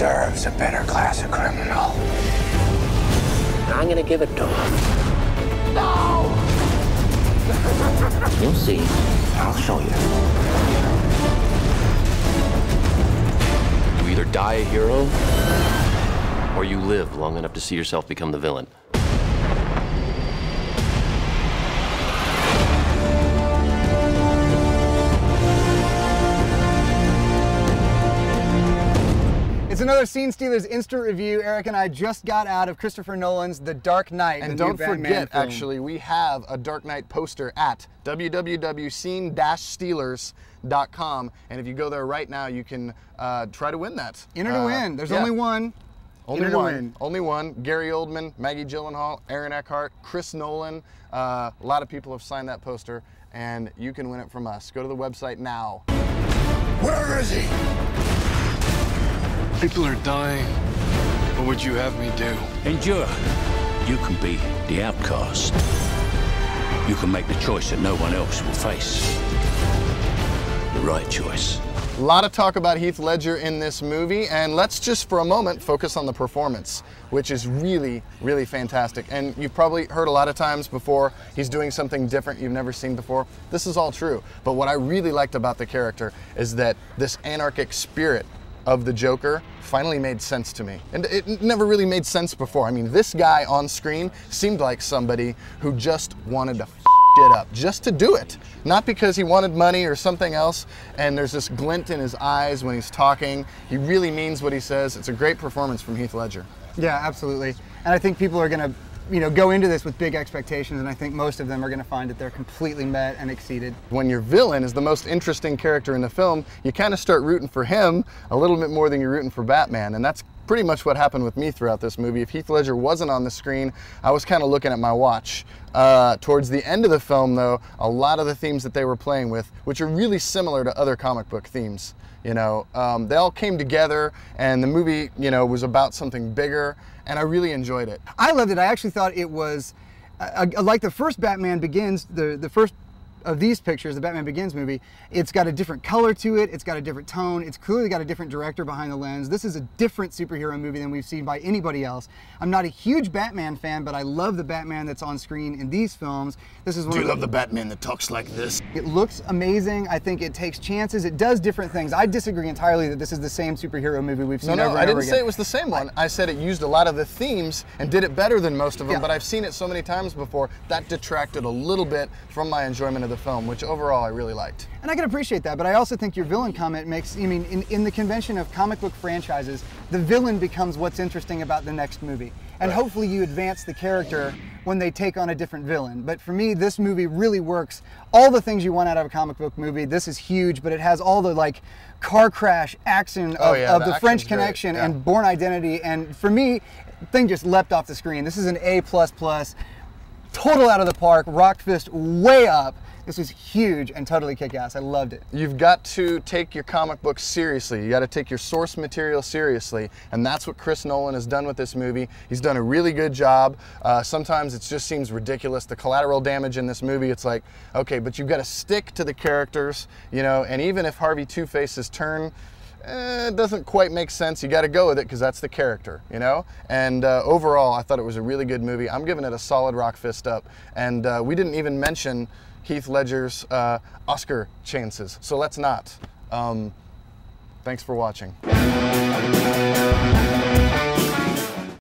deserves a better class of criminal. I'm gonna give it to him. No! You'll see. I'll show you. You either die a hero, or you live long enough to see yourself become the villain. It's another Scene Stealers instant review. Eric and I just got out of Christopher Nolan's The Dark Knight. And don't forget, actually, we have a Dark Knight poster at www.scene-stealers.com. And if you go there right now, you can try to win that. Enter to win. There's only one. Only one. Only one. Gary Oldman, Maggie Gyllenhaal, Aaron Eckhart, Chris Nolan. A lot of people have signed that poster, and you can win it from us. Go to the website now. Where is he? People are dying. What would you have me do? Endure. You can be the outcast. You can make the choice that no one else will face. The right choice. A lot of talk about Heath Ledger in this movie, and let's just for a moment focus on the performance, which is really, really fantastic. And you've probably heard a lot of times before, he's doing something different you've never seen before. This is all true. But what I really liked about the character is that this anarchic spirit of the Joker finally made sense to me. And it never really made sense before. I mean, this guy on screen seemed like somebody who just wanted to it up, just to do it. Not because he wanted money or something else, and there's this glint in his eyes when he's talking. He really means what he says. It's a great performance from Heath Ledger. Yeah, absolutely. And I think people are gonna, go into this with big expectations, and I think most of them are gonna find that they're completely met and exceeded. When your villain is the most interesting character in the film, you kind of start rooting for him a little bit more than you're rooting for Batman, and that's pretty much what happened with me throughout this movie. If Heath Ledger wasn't on the screen, I was kind of looking at my watch. Towards the end of the film, though, a lot of the themes that they were playing with, which are really similar to other comic book themes, they all came together, and the movie, was about something bigger, and I really enjoyed it. I loved it. I actually thought it was, like the first Batman Begins, the first of these pictures, the Batman Begins movie, it's got a different color to it, it's got a different tone, it's clearly got a different director behind the lens. This is a different superhero movie than we've seen by anybody else. I'm not a huge Batman fan, but I love the Batman that's on screen in these films. This is one. Do you love the Batman that talks like this? It looks amazing. I think it takes chances. It does different things. I disagree entirely that this is the same superhero movie we've seen over and over again. No, I didn't say it was the same one. I said it used a lot of the themes and did it better than most of them, but I've seen it so many times before, that detracted a little bit from my enjoyment of the film, which overall I really liked. And I can appreciate that, but I also think your villain comment makes, in the convention of comic book franchises, the villain becomes what's interesting about the next movie. And hopefully you advance the character when they take on a different villain. But for me, this movie really works. All the things you want out of a comic book movie, this is huge, but it has all the car crash action of the French Connection and Bourne Identity. And for me, thing just leapt off the screen. This is an A++, total out of the park, rock fist way up. This was huge and totally kick-ass. I loved it. You've got to take your comic books seriously. You got to take your source material seriously, and that's what Chris Nolan has done with this movie. He's done a really good job. Sometimes it just seems ridiculous. The collateral damage in this movie, it's like, okay, but you've got to stick to the characters, and even if Harvey Two-Face's turn it doesn't quite make sense, you got to go with it because that's the character, And overall, I thought it was a really good movie. I'm giving it a solid rock fist up. And we didn't even mention Heath Ledger's Oscar chances, so let's not. Thanks for watching.